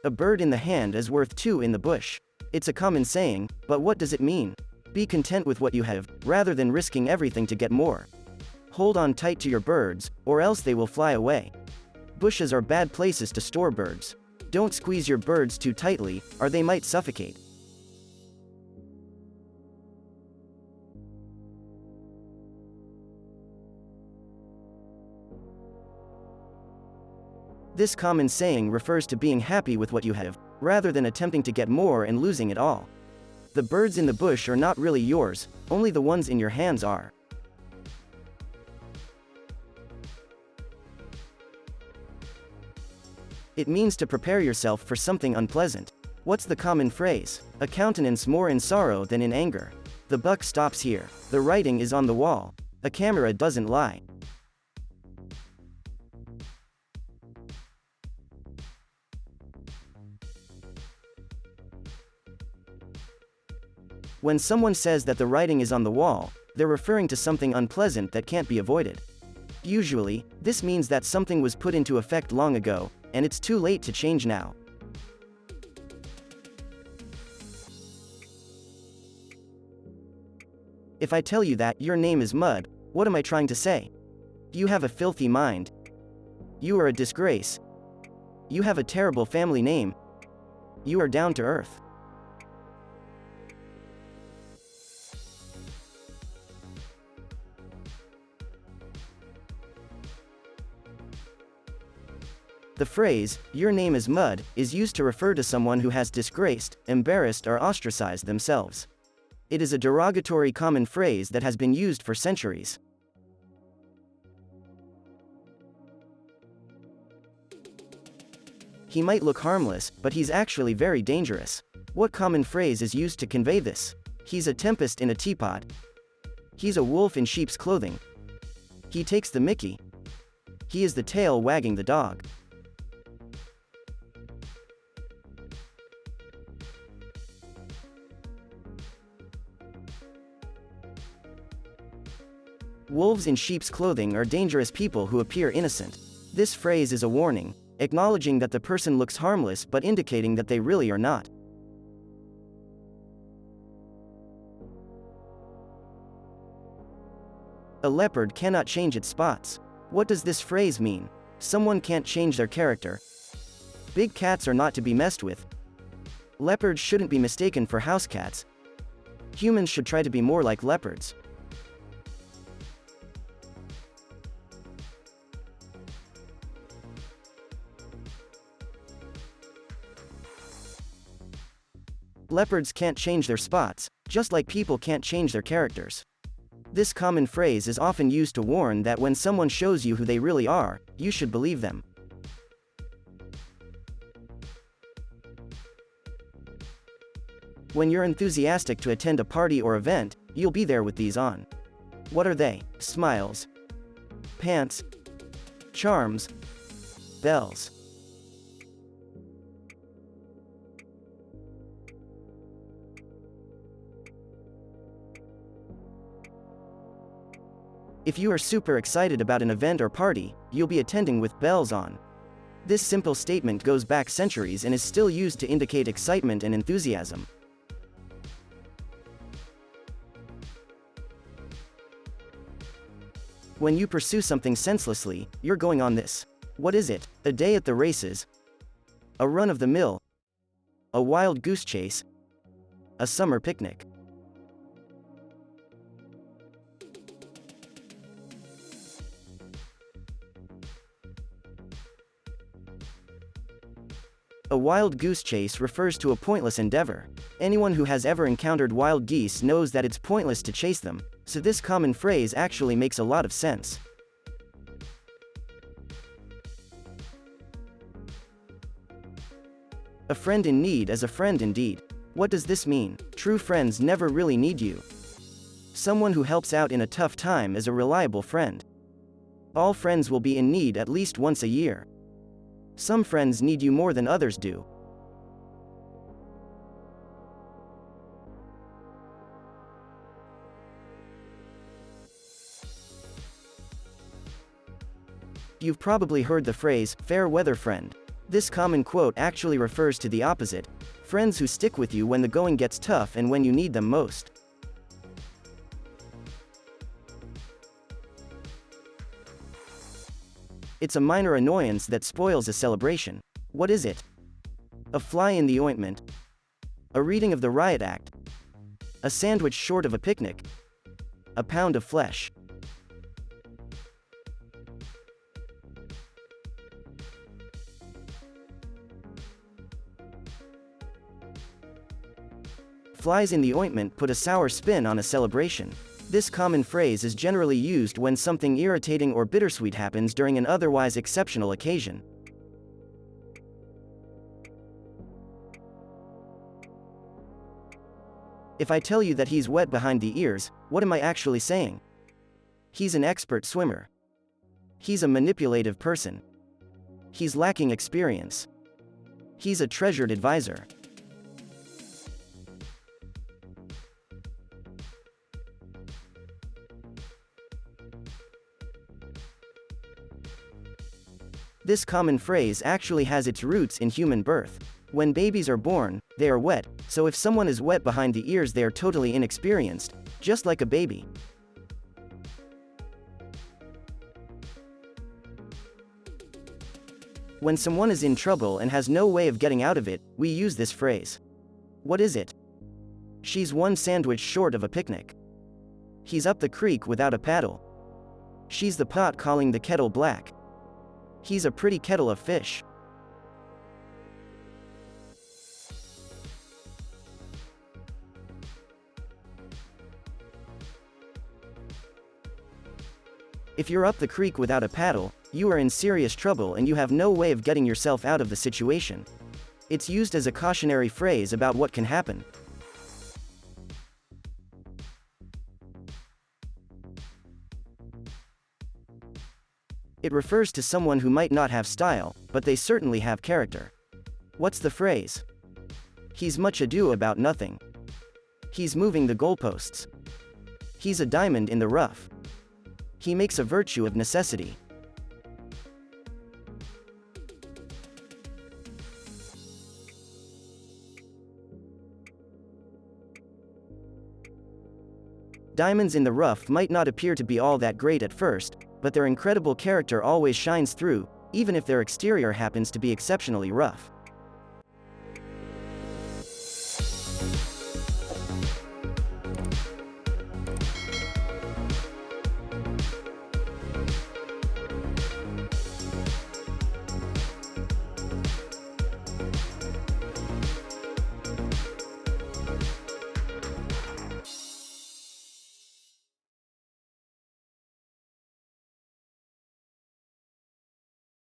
A bird in the hand is worth two in the bush. It's a common saying, but what does it mean? Be content with what you have, rather than risking everything to get more. Hold on tight to your birds, or else they will fly away. Bushes are bad places to store birds. Don't squeeze your birds too tightly, or they might suffocate. This common saying refers to being happy with what you have, rather than attempting to get more and losing it all. The birds in the bush are not really yours, only the ones in your hands are. It means to prepare yourself for something unpleasant. What's the common phrase? A countenance more in sorrow than in anger. The buck stops here. The writing is on the wall. A camera doesn't lie. When someone says that the writing is on the wall, they're referring to something unpleasant that can't be avoided. Usually, this means that something was put into effect long ago, and it's too late to change now. If I tell you that your name is Mud, what am I trying to say? You have a filthy mind. You are a disgrace. You have a terrible family name. You are down to earth. The phrase, "your name is Mud," is used to refer to someone who has disgraced, embarrassed, or ostracized themselves. It is a derogatory common phrase that has been used for centuries. He might look harmless, but he's actually very dangerous. What common phrase is used to convey this? He's a tempest in a teapot. He's a wolf in sheep's clothing. He takes the mickey. He is the tail wagging the dog. Wolves in sheep's clothing are dangerous people who appear innocent. This phrase is a warning, acknowledging that the person looks harmless but indicating that they really are not. A leopard cannot change its spots. What does this phrase mean? Someone can't change their character. Big cats are not to be messed with. Leopards shouldn't be mistaken for house cats. Humans should try to be more like leopards. Leopards can't change their spots, just like people can't change their characters. This common phrase is often used to warn that when someone shows you who they really are, you should believe them. When you're enthusiastic to attend a party or event, you'll be there with these on. What are they? Smiles, pants, charms, bells. If you are super excited about an event or party, you'll be attending with bells on. This simple statement goes back centuries and is still used to indicate excitement and enthusiasm. When you pursue something senselessly, you're going on this. What is it? A day at the races? A run of the mill? A wild goose chase? A summer picnic? A wild goose chase refers to a pointless endeavor. Anyone who has ever encountered wild geese knows that it's pointless to chase them, so this common phrase actually makes a lot of sense. A friend in need is a friend indeed. What does this mean? True friends never really need you. Someone who helps out in a tough time is a reliable friend. All friends will be in need at least once a year. Some friends need you more than others do. You've probably heard the phrase, fair weather friend. This common quote actually refers to the opposite: friends who stick with you when the going gets tough and when you need them most. It's a minor annoyance that spoils a celebration. What is it? A fly in the ointment? A reading of the riot act? A sandwich short of a picnic? A pound of flesh? Flies in the ointment put a sour spin on a celebration. This common phrase is generally used when something irritating or bittersweet happens during an otherwise exceptional occasion. If I tell you that he's wet behind the ears, what am I actually saying? He's an expert swimmer. He's a manipulative person. He's lacking experience. He's a treasured advisor. This common phrase actually has its roots in human birth. When babies are born, they are wet, so if someone is wet behind the ears, they are totally inexperienced, just like a baby. When someone is in trouble and has no way of getting out of it, we use this phrase. What is it? She's one sandwich short of a picnic. He's up the creek without a paddle. She's the pot calling the kettle black. He's a pretty kettle of fish. If you're up the creek without a paddle, you are in serious trouble and you have no way of getting yourself out of the situation. It's used as a cautionary phrase about what can happen. It refers to someone who might not have style, but they certainly have character. What's the phrase? He's much ado about nothing. He's moving the goalposts. He's a diamond in the rough. He makes a virtue of necessity. Diamonds in the rough might not appear to be all that great at first, but their incredible character always shines through, even if their exterior happens to be exceptionally rough.